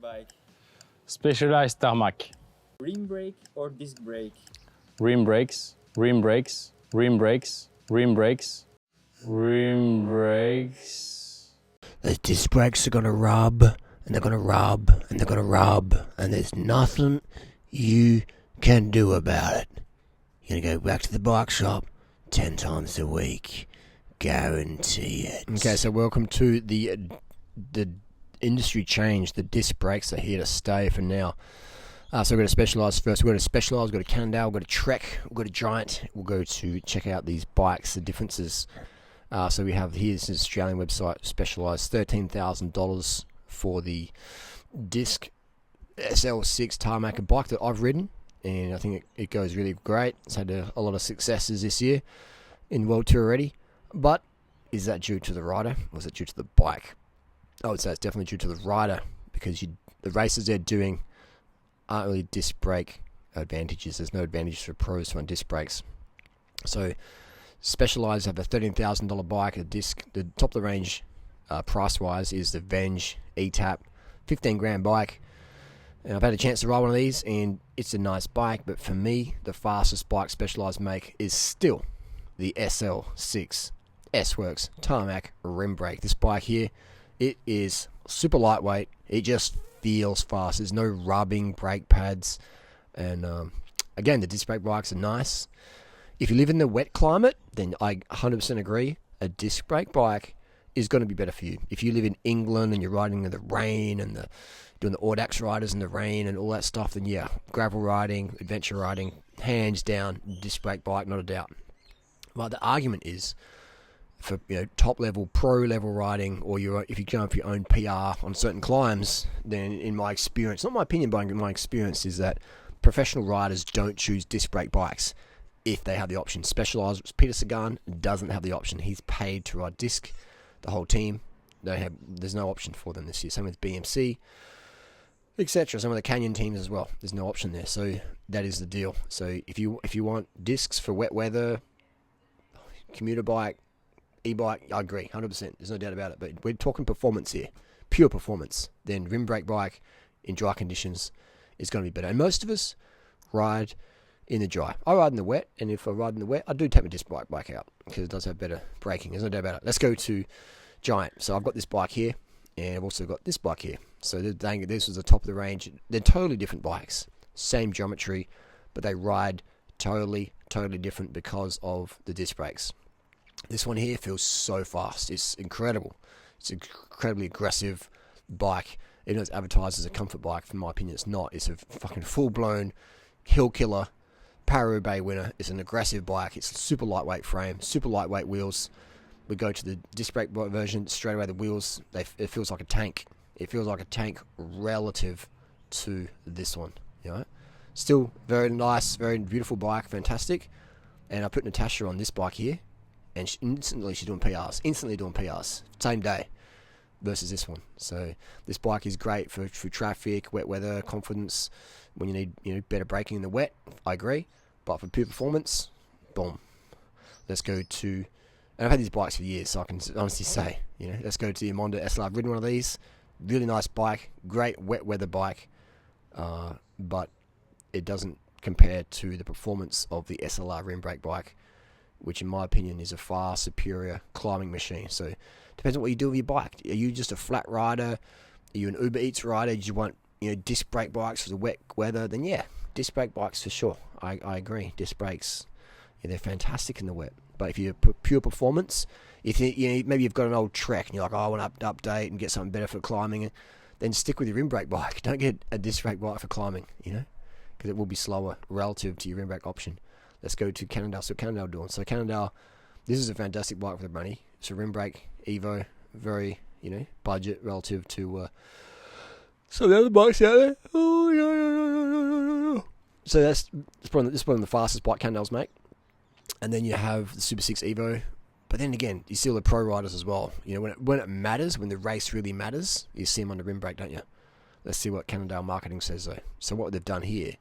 bike? Specialized tarmac. Rim brake or disc brake? Rim brakes, rim brakes, rim brakes, rim brakes, rim brakes. The disc brakes are gonna rub, and they're gonna rub, and they're gonna rub, and there's nothing you can do about it. You're gonna go back to the bike shop 10 times a week. Guarantee it. Okay, so welcome to the industry change. The disc brakes are here to stay for now. So we're going to Specialized first. We're going to Specialized, we'll go to Cannondale, we'll go to Trek, we'll go to Giant. We'll go to check out these bikes, the differences. So we have here, this is Australian website, Specialized, $13,000 for the disc SL6 tarmac, a bike that I've ridden, and I think it goes really great. It's had a lot of successes this year in World Tour already. But is that due to the rider, or is it due to the bike? I would say it's definitely due to the rider, because the races they're doing aren't really disc brake advantages. There's no advantage for pros on disc brakes. So Specialized have a $13,000 bike, a disc. The top of the range price-wise is the Venge E-Tap, 15 grand bike. And I've had a chance to ride one of these, and it's a nice bike, but for me, the fastest bike Specialized make is still the SL6 S-Works tarmac rim brake. This bike here, it is super lightweight. It just feels fast. There's no rubbing brake pads. And again, the disc brake bikes are nice. If you live in the wet climate, then I 100% agree. A disc brake bike is going to be better for you. If you live in England and you're riding in the rain and doing the Audax riders in the rain and all that stuff, then yeah, gravel riding, adventure riding, hands down, disc brake bike, not a doubt. But the argument is for top level, pro level riding, or if you go for your own PR on certain climbs, then in my experience, not my opinion, but in my experience, is that professional riders don't choose disc brake bikes if they have the option. Specialized, Peter Sagan doesn't have the option. He's paid to ride disc. The whole team, there's no option for them this year. Same with BMC, etc. Some of the Canyon teams as well. There's no option there. So that is the deal. So if you want discs for wet weather, commuter bike, e-bike, I agree, 100%. There's no doubt about it. But we're talking performance here, pure performance. Then rim brake bike in dry conditions is going to be better. And most of us ride in the dry. I ride in the wet, and if I ride in the wet, I do take my disc bike out because it does have better braking. There's no doubt about it. Let's go to Giant. So I've got this bike here, and I've also got this bike here. So this was the top of the range. They're totally different bikes, same geometry, but they ride totally different because of the disc brakes. This one here feels so fast. It's incredible. It's an incredibly aggressive bike. Even though it's advertised as a comfort bike, in my opinion, it's not. It's a fucking full-blown hill killer, Paris-Roubaix winner. It's an aggressive bike. It's a super lightweight frame, super lightweight wheels. We go to the disc brake version, straight away the wheels, it feels like a tank. It feels like a tank relative to this one. Still very nice, very beautiful bike, fantastic. And I put Natasha on this bike here, and instantly she's doing PRs. Instantly doing PRs. Same day versus this one. So this bike is great for traffic, wet weather, confidence, when you need better braking in the wet. I agree. But for pure performance, boom. Let's go to, and I've had these bikes for years, so I can honestly say, let's go to the Amonda SLR. I've ridden one of these. Really nice bike. Great wet weather bike. But it doesn't compare to the performance of the SLR rim brake bike, which in my opinion is a far superior climbing machine. So it depends on what you do with your bike. Are you just a flat rider? Are you an Uber Eats rider? Do you want disc brake bikes for the wet weather? Then yeah, disc brake bikes for sure. I agree. Disc brakes, they're fantastic in the wet. But if you're pure performance, if maybe you've got an old Trek and you're like, I want to update and get something better for climbing, then stick with your rim brake bike. Don't get a disc brake bike for climbing, because it will be slower relative to your rim brake option. Let's go to Cannondale. So Cannondale doing. So Cannondale, this is a fantastic bike for the money. It's a rim brake Evo, very budget relative to some of the other bikes out there. So this is probably the fastest bike Cannondale's make. And then you have the Super 6 Evo. But then again, you see all the pro riders as well. When it matters, when the race really matters, you see them on the rim brake, don't you? Let's see what Cannondale marketing says though. So what they've done here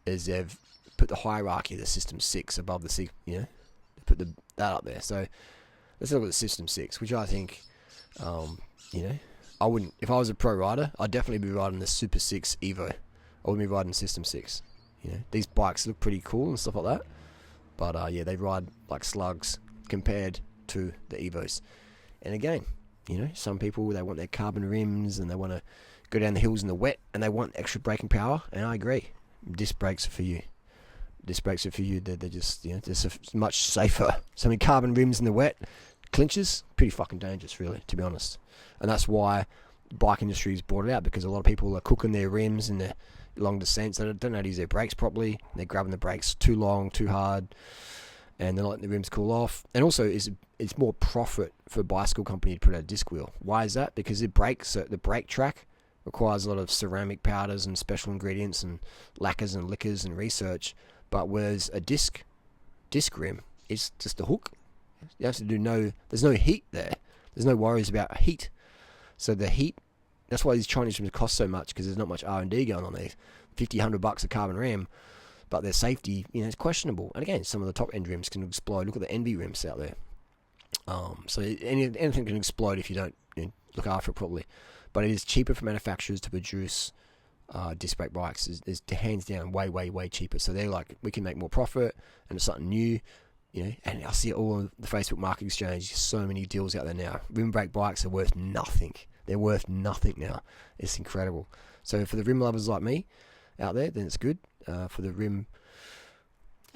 is they've put the hierarchy of the System 6 above the C. They put that up there. So let's look at the System 6, which I think, I wouldn't. If I was a pro rider, I'd definitely be riding the Super 6 Evo. I wouldn't be riding System 6. You know, these bikes look pretty cool and stuff like that. But yeah, they ride like slugs compared to the Evos. And again, you know, some people, they want their carbon rims and they want to go down the hills in the wet and they want extra braking power. And I agree. Disc brakes are for you. Disc brakes are for you. They're just, you know, they're much safer. So many carbon rims in the wet, clinches, pretty fucking dangerous, really, to be honest. And that's why the bike industry's brought it out, because a lot of people are cooking their rims in the long descents. They don't know how to use their brakes properly. They're grabbing the brakes too long, too hard, and they're not letting the rims cool off. And also, it's more profit for a bicycle company to put out a disc wheel. Why is that? Because the brake track requires a lot of ceramic powders and special ingredients and lacquers and liquors and research. But whereas a disc rim, it's just a hook. You have to there's no heat there. There's no worries about heat. So the heat, that's why these Chinese rims cost so much, because there's not much R&D going on there. $50-100 a carbon rim, but their safety, you know, is questionable. And again, some of the top end rims can explode. Look at the Envy rims out there. So anything can explode if you don't, you know, look after it properly. But it is cheaper for manufacturers to produce disc brake bikes. Is hands down way cheaper. So they're like, we can make more profit, and it's something new. You know, and I see it all on the Facebook Market Exchange. So many deals out there now. Rim brake bikes are worth nothing. They're worth nothing now. It's incredible. So for the rim lovers like me out there, then it's good. For the rim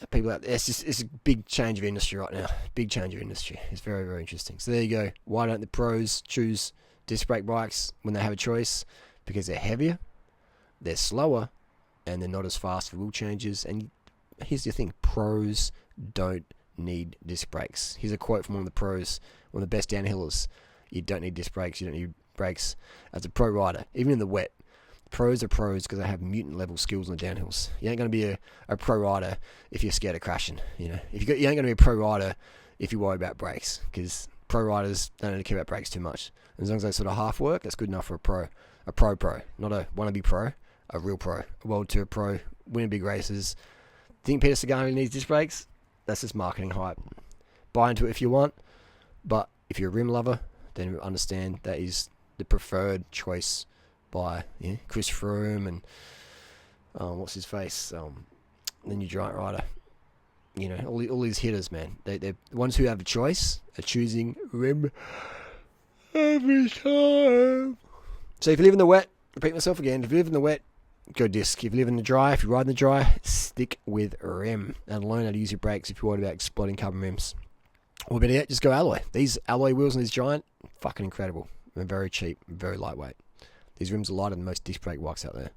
people out there, it's a big change of industry right now. Big change of industry. It's very, very interesting. So there you go. Why don't the pros choose disc brake bikes when they have a choice? Because they're heavier, they're slower, and they're not as fast for wheel changes. And here's the thing: pros don't need disc brakes. Here's a quote from one of the pros, one of the best downhillers. You don't need disc brakes. You don't need brakes as a pro rider, even in the wet. Pros are pros because they have mutant level skills on the downhills. You ain't going to be a pro rider if you're scared of crashing. You know, you ain't going to be a pro rider if you worry about brakes, because pro riders don't really care about brakes too much. And as long as they sort of half work, that's good enough for a pro, not a wannabe pro, a real pro, a World Tour pro, winning big races. Think Peter Sagan needs disc brakes? That's just marketing hype. Buy into it if you want, but if you're a rim lover, then understand that is the preferred choice by Chris Froome and what's his face, the new durianrider. You know, all these hitters, man. They're the ones who have a choice are choosing rim every time. So if you live in the wet, repeat myself again. If you live in the wet, go disc. If you live in the dry, if you ride in the dry, stick with rim and learn how to use your brakes if you're worried about exploding carbon rims. Or better yet, just go alloy. These alloy wheels on these Giant, fucking incredible. They're very cheap, very lightweight. These rims are lighter than most disc brake bikes out there.